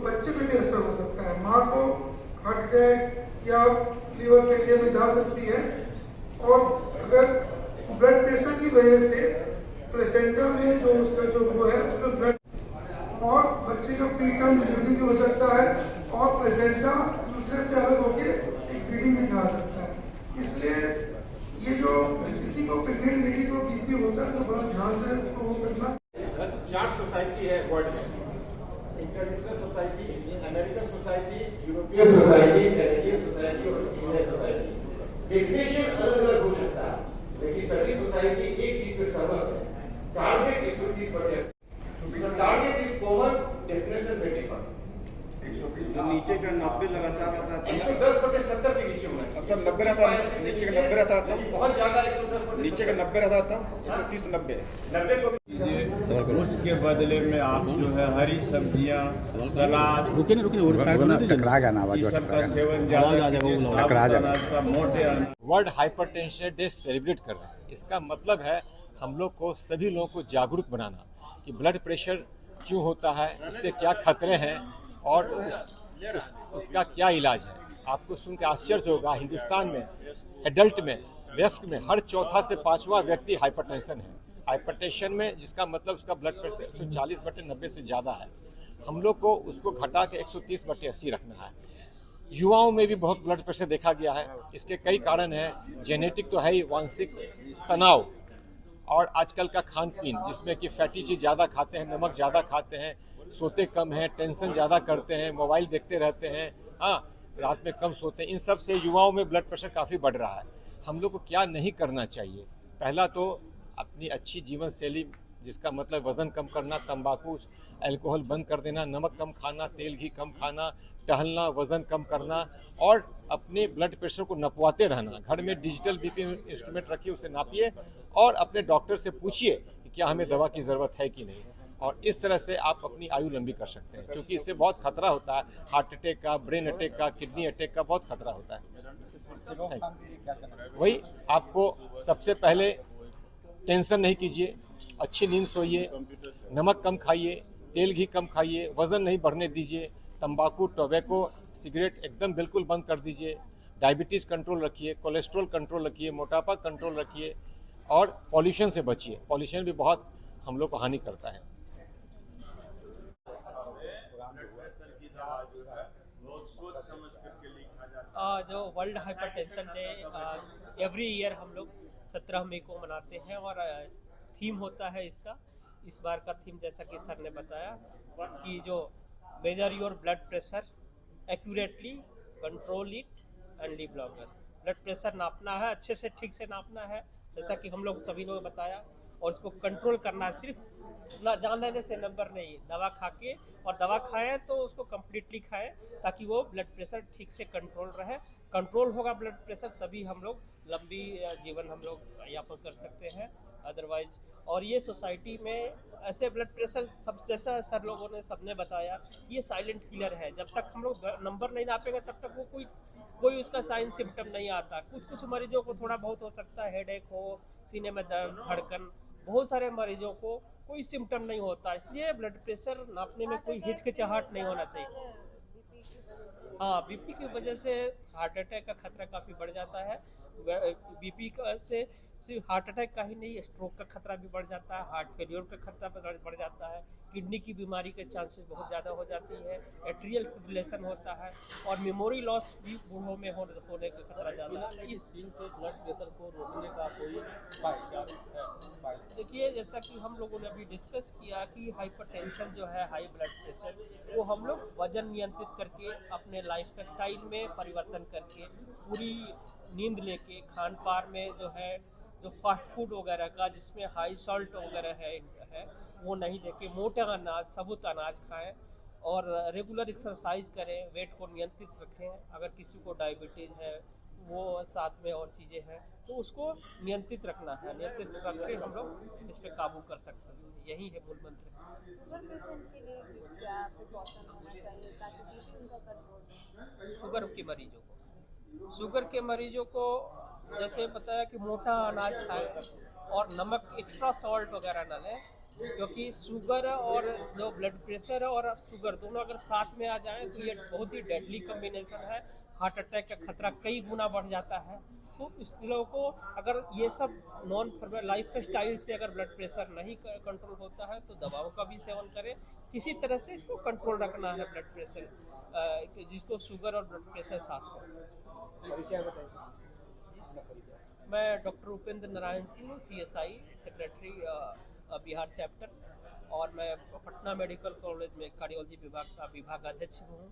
बच्चे पे भी असर हो सकता है। माँ को हार्ट अटैक या लीवर फेलियर में जा सकती है। और अगर ब्लड प्रेशर की वजह से प्लेसेंटा में जो उसका जो वो है उसमें ब्लड, और बच्चे का प्री टर्म डिलीवरी भी हो सकता है और प्लेसेंटा दूसरे से अलग होकर एक ब्लीडिंग भी करा सकता है। इसलिए ये जो किसी को प्रेग्नेंट लेडी को बीपी होता है तो बड़ा ध्यान से उसको वो करना। 4 सोसाइटी है वर्ल्ड में, international society, American society, European society, Canadian society और इंडियन सोसाइटी। डेफिनेशन अलग अलग हो सकता है, लेकिन सभी सोसाइटी एक चीज पे सहमत है, target 130%। Target is common, definition में डिफर। 120 नीचे का 90 लगातार रहता था, 110/70 के नीचे होना चाहिए। सर 90 रहता, नीचे का 90 रहता था, बहुत ज्यादा 110, नीचे का 90 रहता था, 130 90 को उसके बदले में आप जो है हरी सब्जियां, सलाद, टकरा गया ना आवाज, सबका सेवन ज्यादा, मोटे अनाज। वर्ल्ड हाइपरटेंशन डे सेलिब्रेट कर रहे हैं। इसका मतलब है हम लोग को, सभी लोगों को जागरूक बनाना कि ब्लड प्रेशर क्यों होता है, उससे क्या खतरे हैं और उसका क्या इलाज है। आपको सुन के आश्चर्य होगा, हिंदुस्तान में एडल्ट में, वयस्क में हर चौथा से 5वां व्यक्ति हाइपरटेंशन है। हाइपरटेंशन में जिसका मतलब उसका ब्लड प्रेशर 140/90 से ज़्यादा है। हम लोग को उसको घटा के 130/80 रखना है। युवाओं में भी बहुत ब्लड प्रेशर देखा गया है। इसके कई कारण हैं, जेनेटिक तो है ही, वांशिक तनाव और आजकल का खान पीन जिसमें कि फैटी चीज़ ज़्यादा खाते हैं, नमक ज़्यादा खाते हैं, सोते कम हैं, टेंशन ज़्यादा करते हैं, मोबाइल देखते रहते हैं, हाँ रात में कम सोते हैं। इन सब से युवाओं में ब्लड प्रेशर काफ़ी बढ़ रहा है। हम लोग को क्या नहीं करना चाहिए, पहला तो अपनी अच्छी जीवन शैली, जिसका मतलब वज़न कम करना, तंबाकू अल्कोहल बंद कर देना, नमक कम खाना, तेल घी कम खाना, टहलना, वज़न कम करना और अपने ब्लड प्रेशर को नपवाते रहना। घर में डिजिटल बीपी इंस्ट्रूमेंट रखिए, उसे नापिए और अपने डॉक्टर से पूछिए कि क्या हमें दवा की ज़रूरत है कि नहीं। और इस तरह से आप अपनी आयु लंबी कर सकते हैं, क्योंकि इससे बहुत खतरा होता है, हार्ट अटैक का, ब्रेन अटैक का, किडनी अटैक का बहुत खतरा होता है। वही आपको सबसे पहले टेंशन नहीं कीजिए, अच्छी नींद सोइए, नमक कम खाइए, तेल घी कम खाइए, वज़न नहीं बढ़ने दीजिए, तंबाकू, टोबैको, सिगरेट एकदम बिल्कुल बंद कर दीजिए, डायबिटीज़ कंट्रोल रखिए, कोलेस्ट्रॉल कंट्रोल रखिए, मोटापा कंट्रोल रखिए और पॉल्यूशन से बचिए। पॉल्यूशन भी बहुत हम लोग को हानि करता है। जो world hypertension day every year हम लोग 17 मई को मनाते हैं और थीम होता है इसका। इस बार का थीम जैसा कि सर ने बताया कि जो major your blood pressure accurately, control it and live longer. Blood pressure नापना है, अच्छे से ठीक से नापना है जैसा कि हम लोग सभी ने बताया, और इसको कंट्रोल करना है। सिर्फ जान लेने से नंबर नहीं, दवा खा के, और दवा खाएं तो उसको कम्प्लीटली खाएं ताकि वो ब्लड प्रेशर ठीक से कंट्रोल रहे। कंट्रोल होगा ब्लड प्रेशर तभी हम लोग लंबी जीवन हम लोग यापन कर सकते हैं, अदरवाइज। और ये सोसाइटी में ऐसे ब्लड प्रेशर सब, जैसा सर लोगों ने सबने बताया, ये साइलेंट किलर है। जब तक हम लोग नंबर नहीं नापेंगे तब तक वो कोई उसका साइन सिम्टम नहीं आता। कुछ मरीजों को थोड़ा बहुत हो सकता है, हेडेक हो, सीने में दर्द, धड़कन, बहुत सारे मरीजों को कोई सिम्टम नहीं होता। इसलिए ब्लड प्रेशर नापने में कोई हिचकिचाहट नहीं होना चाहिए। हाँ, बीपी की वजह से हार्ट अटैक का खतरा काफ़ी बढ़ जाता है। बीपी से सिर्फ हार्ट अटैक का ही नहीं, स्ट्रोक का खतरा भी बढ़ जाता है, हार्ट फेलियर का खतरा बढ़ जाता है, किडनी की बीमारी के चांसेस बहुत ज़्यादा हो जाती है, एट्रियल फिब्रिलेशन होता है और मेमोरी लॉस भी बूढ़ों में होने का खतरा ज़्यादा है। इस ब्लड प्रेशर को रोकने का कोई उपाय? देखिए, जैसा कि हम लोगों ने अभी डिस्कस किया कि हाइपरटेंशन जो है, हाई ब्लड प्रेशर, वो हम लोग वजन नियंत्रित करके, अपने लाइफ स्टाइल में परिवर्तन करके, पूरी नींद लेके, खान पान में जो है, जो फास्ट फूड वगैरह का जिसमें हाई सॉल्ट वगैरह है वो नहीं लेके, मोटा अनाज, साबुत अनाज खाएं और रेगुलर एक्सरसाइज करें, वेट को नियंत्रित रखें। अगर किसी को डायबिटीज़ है, वो साथ में और चीज़ें हैं तो उसको नियंत्रित रखना है। नियंत्रित करके हम लोग इस पर काबू कर सकते हैं, यही है मूल मंत्र। शुगर के मरीजों को जैसे बताया कि मोटा अनाज खाएं और नमक, एक्स्ट्रा सॉल्ट वगैरह ना लें क्योंकि शुगर और जो ब्लड प्रेशर और शुगर दोनों अगर साथ में आ जाएं तो ये बहुत ही डेडली कॉम्बिनेशन है। हार्ट अटैक का खतरा कई गुना बढ़ जाता है। तो इस लोगों को अगर ये सब नॉन लाइफ स्टाइल से अगर ब्लड प्रेशर नहीं कंट्रोल होता है तो दवाओं का भी सेवन करें। किसी तरह से इसको कंट्रोल रखना है ब्लड प्रेशर, जिसको शुगर और ब्लड प्रेशर साथ हो। मैं डॉक्टर उपेंद्र नारायण सिंह हूँ, CSI सेक्रेटरी बिहार चैप्टर, और मैं पटना मेडिकल कॉलेज में कार्डियोलॉजी विभाग का विभागाध्यक्ष हूँ।